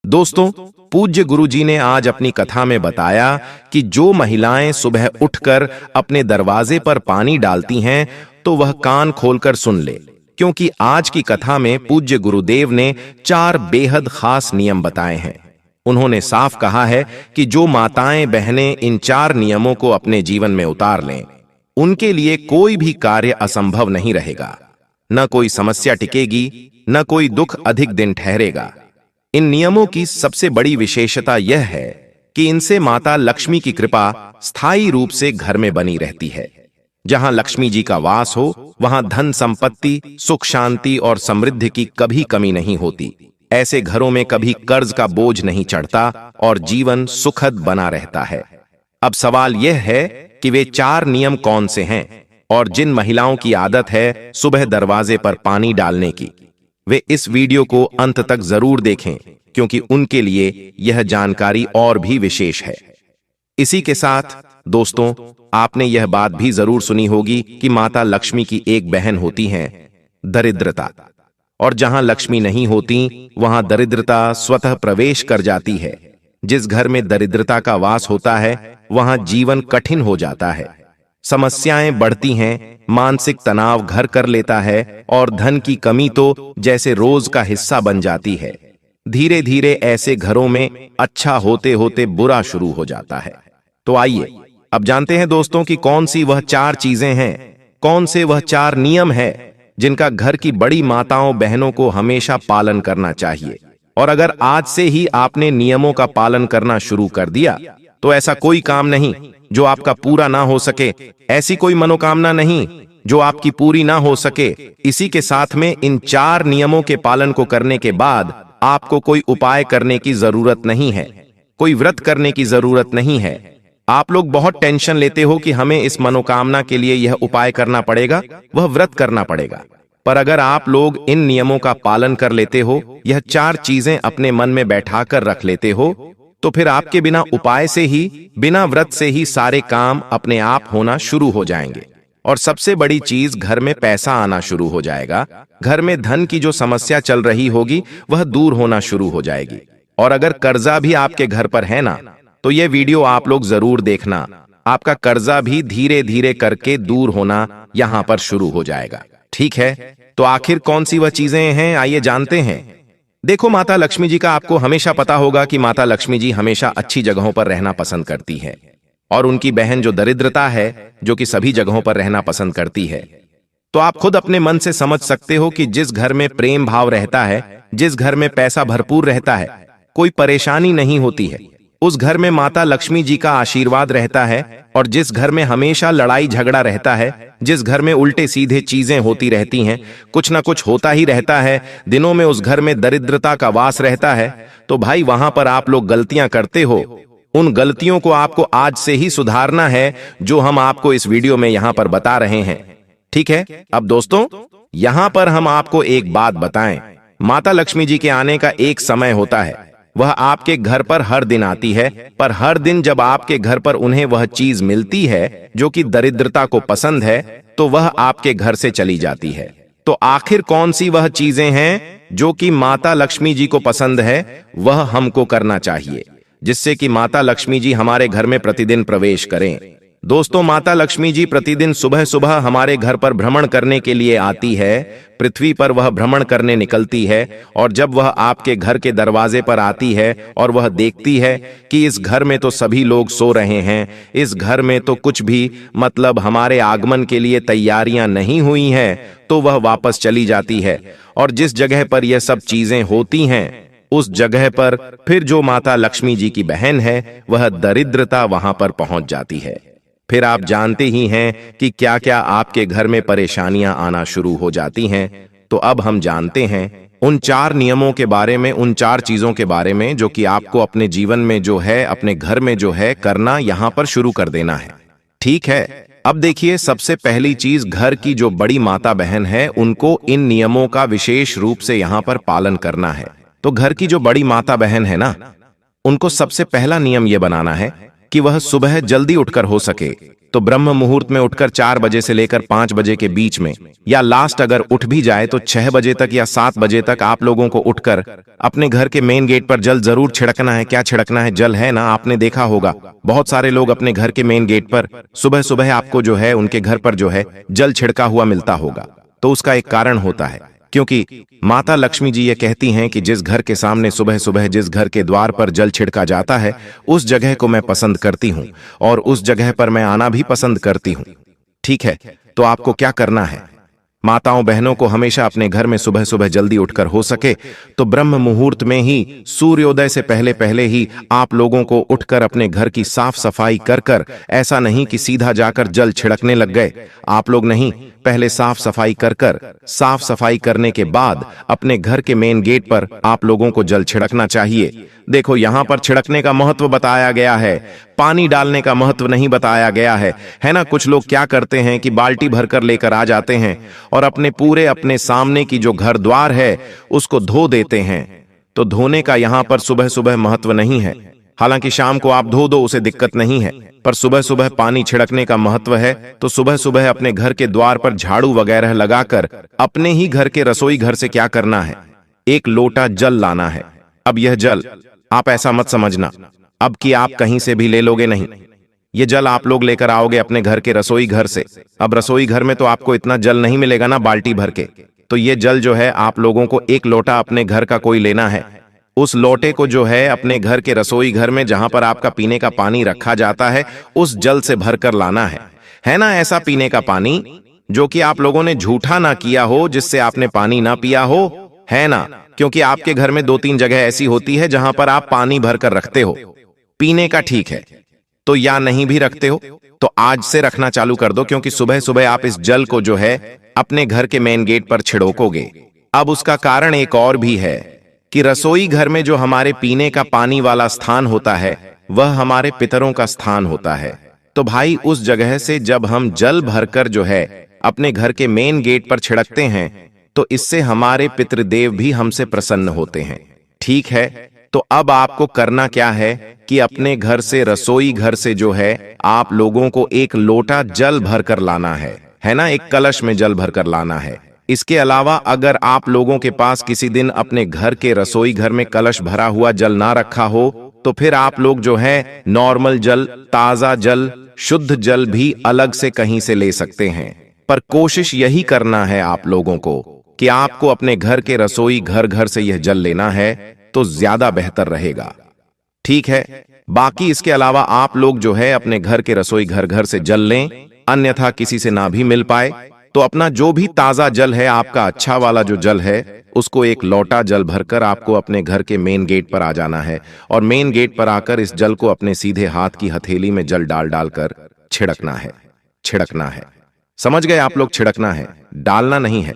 दोस्तों, पूज्य गुरुजी ने आज अपनी कथा में बताया कि जो महिलाएं सुबह उठकर अपने दरवाजे पर पानी डालती हैं तो वह कान खोलकर सुन ले, क्योंकि आज की कथा में पूज्य गुरुदेव ने 4 बेहद खास नियम बताए हैं। उन्होंने साफ कहा है कि जो माताएं बहनें इन 4 नियमों को अपने जीवन में उतार लें, उनके लिए कोई भी कार्य असंभव नहीं रहेगा। न कोई समस्या टिकेगी, न कोई दुख अधिक दिन ठहरेगा। इन नियमों की सबसे बड़ी विशेषता यह है कि इनसे माता लक्ष्मी की कृपा स्थायी रूप से घर में बनी रहती है। जहां लक्ष्मी जी का वास हो, वहां धन संपत्ति, सुख शांति और समृद्धि की कभी कमी नहीं होती। ऐसे घरों में कभी कर्ज का बोझ नहीं चढ़ता और जीवन सुखद बना रहता है। अब सवाल यह है कि वे 4 नियम कौन से हैं, और जिन महिलाओं की आदत है सुबह दरवाजे पर पानी डालने की, वे इस वीडियो को अंत तक जरूर देखें, क्योंकि उनके लिए यह जानकारी और भी विशेष है। इसी के साथ दोस्तों, आपने यह बात भी जरूर सुनी होगी कि माता लक्ष्मी की एक बहन होती है, दरिद्रता। और जहां लक्ष्मी नहीं होती, वहां दरिद्रता स्वतः प्रवेश कर जाती है। जिस घर में दरिद्रता का वास होता है, वहां जीवन कठिन हो जाता है। समस्याएं बढ़ती हैं, मानसिक तनाव घर कर लेता है और धन की कमी तो जैसे रोज का हिस्सा बन जाती है। धीरे धीरे ऐसे घरों में अच्छा होते होते बुरा शुरू हो जाता है। तो आइए अब जानते हैं दोस्तों कि कौन सी वह 4 चीजें हैं, कौन से वह 4 नियम है जिनका घर की बड़ी माताओं बहनों को हमेशा पालन करना चाहिए। और अगर आज से ही आपने नियमों का पालन करना शुरू कर दिया तो ऐसा कोई काम नहीं जो आपका पूरा ना हो सके, ऐसी कोई मनोकामना नहीं जो आपकी पूरी ना हो सके। इसी के साथ में इन 4 नियमों के पालन को करने के बाद आपको कोई उपाय करने की जरूरत नहीं है, कोई व्रत करने की जरूरत नहीं है। आप लोग बहुत टेंशन लेते हो कि हमें इस मनोकामना के लिए यह उपाय करना पड़ेगा, वह व्रत करना पड़ेगा। पर अगर आप लोग इन नियमों का पालन कर लेते हो, यह 4 चीजें अपने मन में बैठाकर रख लेते हो, तो फिर आपके बिना उपाय से ही, बिना व्रत से ही सारे काम अपने आप होना शुरू हो जाएंगे। और सबसे बड़ी चीज, घर में पैसा आना शुरू हो जाएगा। घर में धन की जो समस्या चल रही होगी वह दूर होना शुरू हो जाएगी। और अगर कर्जा भी आपके घर पर है ना, तो यह वीडियो आप लोग जरूर देखना। आपका कर्जा भी धीरे धीरे करके दूर होना यहां पर शुरू हो जाएगा। ठीक है, तो आखिर कौन सी वह चीजें हैं, आइए जानते हैं। देखो, माता लक्ष्मी जी का आपको हमेशा पता होगा कि माता लक्ष्मी जी हमेशा अच्छी जगहों पर रहना पसंद करती है, और उनकी बहन जो दरिद्रता है, जो कि सभी जगहों पर रहना पसंद करती है। तो आप खुद अपने मन से समझ सकते हो कि जिस घर में प्रेम भाव रहता है, जिस घर में पैसा भरपूर रहता है, कोई परेशानी नहीं होती है, उस घर में माता लक्ष्मी जी का आशीर्वाद रहता है। और जिस घर में हमेशा लड़ाई झगड़ा रहता है, जिस घर में उल्टे सीधे चीजें होती रहती हैं, कुछ ना कुछ होता ही रहता है, दिनों में उस घर में दरिद्रता का वास रहता है, तो भाई वहां पर आप लोग गलतियां करते हो। उन गलतियों को आपको आज से ही सुधारना है, जो हम आपको इस वीडियो में यहां पर बता रहे हैं। ठीक है, अब दोस्तों, यहां पर हम आपको एक बात बताएं। माता लक्ष्मी जी के आने का एक समय होता है, वह आपके घर पर हर दिन आती है, पर हर दिन जब आपके घर पर उन्हें वह चीज मिलती है जो कि दरिद्रता को पसंद है, तो वह आपके घर से चली जाती है। तो आखिर कौन सी वह चीजें हैं जो कि माता लक्ष्मी जी को पसंद है, वह हमको करना चाहिए, जिससे कि माता लक्ष्मी जी हमारे घर में प्रतिदिन प्रवेश करें। दोस्तों, माता लक्ष्मी जी प्रतिदिन सुबह सुबह हमारे घर पर भ्रमण करने के लिए आती है। पृथ्वी पर वह भ्रमण करने निकलती है, और जब वह आपके घर के दरवाजे पर आती है और वह देखती है कि इस घर में तो सभी लोग सो रहे हैं, इस घर में तो कुछ भी मतलब हमारे आगमन के लिए तैयारियां नहीं हुई हैं, तो वह वापस चली जाती है। और जिस जगह पर यह सब चीजें होती हैं, उस जगह पर फिर जो माता लक्ष्मी जी की बहन है, वह दरिद्रता वहां पर पहुंच जाती है। फिर आप जानते ही हैं कि क्या क्या आपके घर में परेशानियां आना शुरू हो जाती हैं। तो अब हम जानते हैं उन 4 नियमों के बारे में, उन 4 चीजों के बारे में जो कि आपको अपने जीवन में जो है, अपने घर में जो है करना, यहां पर शुरू कर देना है। ठीक है, अब देखिए, सबसे पहली चीज, घर की जो बड़ी माता बहन है, उनको इन नियमों का विशेष रूप से यहां पर पालन करना है। तो घर की जो बड़ी माता बहन है ना, उनको सबसे पहला नियम यह बनाना है कि वह सुबह जल्दी उठकर हो सके तो ब्रह्म मुहूर्त में उठकर 4 बजे से लेकर 5 बजे के बीच में, या लास्ट अगर उठ भी जाए तो 6 बजे तक या 7 बजे तक आप लोगों को उठकर अपने घर के मेन गेट पर जल जरूर छिड़कना है। क्या छिड़कना है? जल है ना, आपने देखा होगा बहुत सारे लोग अपने घर के मेन गेट पर सुबह सुबह आपको जो है उनके घर पर जो है जल छिड़का हुआ मिलता होगा। तो उसका एक कारण होता है, क्योंकि माता लक्ष्मी जी ये कहती हैं कि जिस घर के सामने सुबह सुबह जिस घर के द्वार पर जल छिड़का जाता है उस जगह को मैं पसंद करती हूं और उस जगह पर मैं आना भी पसंद करती हूं। ठीक है, तो आपको क्या करना है? माताओं बहनों को हमेशा अपने घर में सुबह सुबह जल्दी उठकर हो सके तो ब्रह्म मुहूर्त में ही सूर्योदय से पहले पहले ही आप लोगों को उठकर अपने घर की साफ सफाई कर कर, ऐसा नहीं कि सीधा जाकर जल छिड़कने लग गए आप लोग, नहीं, पहले साफ सफाई कर कर, साफ सफाई करने के बाद अपने घर के मेन गेट पर आप लोगों को जल छिड़कना चाहिए। देखो यहां पर छिड़कने का महत्व बताया गया है, पानी डालने का महत्व नहीं बताया गया है ना। कुछ लोग क्या करते हैं कि बाल्टी भरकर लेकर आ जाते हैं और अपने सामने की जो घर द्वार है उसको धो देते हैं। तो धोने का यहां पर सुबह सुबह महत्व नहीं है, हालांकि शाम को आप धो दो उसे दिक्कत नहीं है, पर सुबह सुबह पानी छिड़कने का महत्व है। तो सुबह सुबह अपने घर के द्वार पर झाड़ू वगैरह लगाकर अपने ही घर के रसोई घर से क्या करना है, एक लोटा जल लाना है। अब यह जल आप ऐसा मत समझना अब कि आप कहीं से भी ले लोगे, नहीं, ये जल आप लोग लेकर आओगे अपने घर के रसोई घर से। अब रसोई घर में तो आपको इतना जल नहीं मिलेगा ना बाल्टी भर के, तो ये जल जो है आप लोगों को एक लोटा अपने घर का कोई लेना है। उस लोटे को जो है अपने घर के रसोई घर में जहां पर आपका पीने का पानी रखा जाता है उस जल से भरकर लाना है ना। ऐसा पीने का पानी जो कि आप लोगों ने झूठा ना किया हो, जिससे आपने पानी ना पिया हो, है ना, क्योंकि आपके घर में 2-3 जगह ऐसी होती है जहां पर आप पानी भरकर रखते हो पीने का, ठीक है, तो या नहीं भी रखते हो तो आज से रखना चालू कर दो, क्योंकि सुबह सुबह आप इस जल को जो है अपने घर के मेन गेट पर छिड़कोगे। अब उसका कारण एक और भी है कि रसोई घर में जो हमारे पीने का पानी वाला स्थान होता है वह हमारे पितरों का स्थान होता है। तो भाई उस जगह से जब हम जल भरकर जो है अपने घर के मेन गेट पर छिड़कते हैं तो इससे हमारे पितृदेव भी हमसे प्रसन्न होते हैं। ठीक है, तो अब आपको करना क्या है कि अपने घर से रसोई घर से जो है आप लोगों को एक लोटा जल भरकर लाना है ना, एक कलश में जल भरकर लाना है। इसके अलावा अगर आप लोगों के पास किसी दिन अपने घर के रसोई घर में कलश भरा हुआ जल ना रखा हो तो फिर आप लोग जो है नॉर्मल जल, ताजा जल, शुद्ध जल भी अलग से कहीं से ले सकते हैं। पर कोशिश यही करना है आप लोगों को कि आपको अपने घर के रसोई घर से यह जल लेना है तो ज्यादा बेहतर रहेगा। ठीक है, बाकी इसके अलावा आप लोग जो है अपने घर के रसोई घर से जल लें, अन्यथा किसी से ना भी मिल पाए तो अपना जो भी ताजा जल है, आपका अच्छा वाला जो जल है, उसको एक लोटा जल भरकर आपको अपने घर के मेन गेट पर आ जाना है और मेन गेट पर आकर इस जल को अपने सीधे हाथ की हथेली में जल डाल कर छिड़कना है। समझ गए आप लोग? छिड़कना है, डालना नहीं है।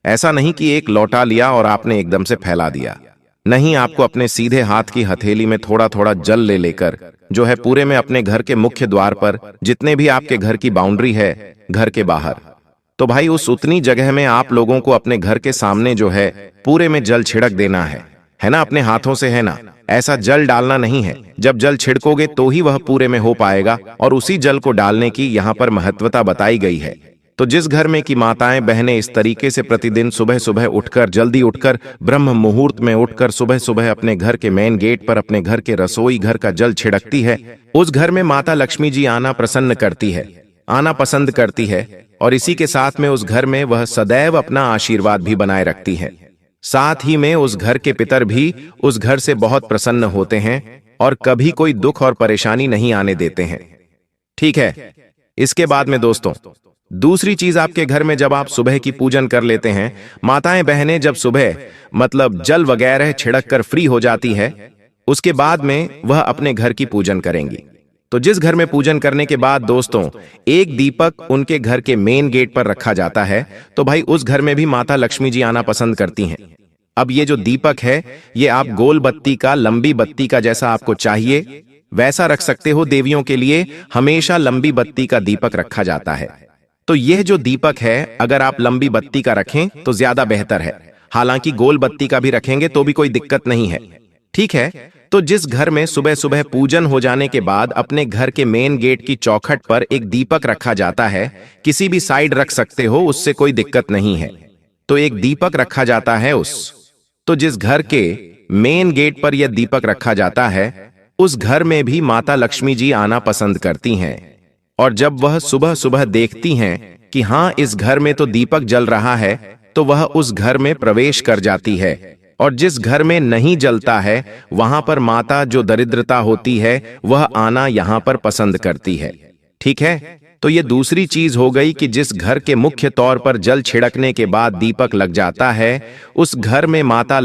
ऐसा नहीं कि एक लोटा लिया और आपने एकदम से फैला दिया, नहीं, आपको अपने सीधे हाथ की हथेली में थोड़ा थोड़ा जल ले लेकर जो है पूरे में अपने घर के मुख्य द्वार पर, जितने भी आपके घर की बाउंड्री है घर के बाहर, तो भाई उस उतनी जगह में आप लोगों को अपने घर के सामने जो है पूरे में जल छिड़क देना है ना, अपने हाथों से, है ना। ऐसा जल डालना नहीं है, जब जल छिड़कोगे तो ही वह पूरे में हो पाएगा और उसी जल को डालने की यहाँ पर महत्वता बताई गई है। तो जिस घर में की माताएं बहनें इस तरीके से प्रतिदिन सुबह सुबह उठकर, जल्दी उठकर, ब्रह्म मुहूर्त में उठकर सुबह सुबह अपने घर के मेन गेट पर अपने घर के रसोई घर का जल छिड़कती है, उस घर में माता लक्ष्मी जी आना पसंद करती है और इसी के साथ में उस घर में वह सदैव अपना आशीर्वाद भी बनाए रखती है। साथ ही में उस घर के पितर भी उस घर से बहुत प्रसन्न होते हैं और कभी कोई दुख और परेशानी नहीं आने देते हैं। ठीक है, इसके बाद में दोस्तों दूसरी चीज, आपके घर में जब आप सुबह की पूजन कर लेते हैं, माताएं बहनें जब सुबह मतलब जल वगैरह छिड़क कर फ्री हो जाती है, उसके बाद में वह अपने घर की पूजन करेंगी। तो जिस घर में पूजन करने के बाद दोस्तों एक दीपक उनके घर के मेन गेट पर रखा जाता है, तो भाई उस घर में भी माता लक्ष्मी जी आना पसंद करती हैं। अब ये जो दीपक है, ये आप गोल बत्ती का, लंबी बत्ती का जैसा आपको चाहिए वैसा रख सकते हो। देवियों के लिए हमेशा लंबी बत्ती का दीपक रखा जाता है। तो यह जो दीपक है अगर आप लंबी बत्ती का रखें तो ज्यादा बेहतर है, हालांकि गोल बत्ती का भी रखेंगे तो भी कोई दिक्कत नहीं है। ठीक है, तो जिस घर में सुबह सुबह पूजन हो जाने के बाद अपने घर के मेन गेट की चौखट पर एक दीपक रखा जाता है, किसी भी साइड रख सकते हो, उससे कोई दिक्कत नहीं है। तो एक दीपक रखा जाता है तो जिस घर के मेन गेट पर यह दीपक रखा जाता है, उस घर में भी माता लक्ष्मी जी आना पसंद करती हैं। और जब वह सुबह सुबह देखती हैं कि हाँ, इस घर में तो दीपक जल रहा है, तो वह उस घर में प्रवेश कर जाती है। और जिस घर में नहीं जलता है, वहां पर माता जो दरिद्रता होती है, वह आना यहां पर पसंद करती है। ठीक है, तो ये दूसरी चीज हो गई कि जिस घर के मुख्य तौर पर जल छिड़कने के बाद दीपक लग जाता है, उस घर में माता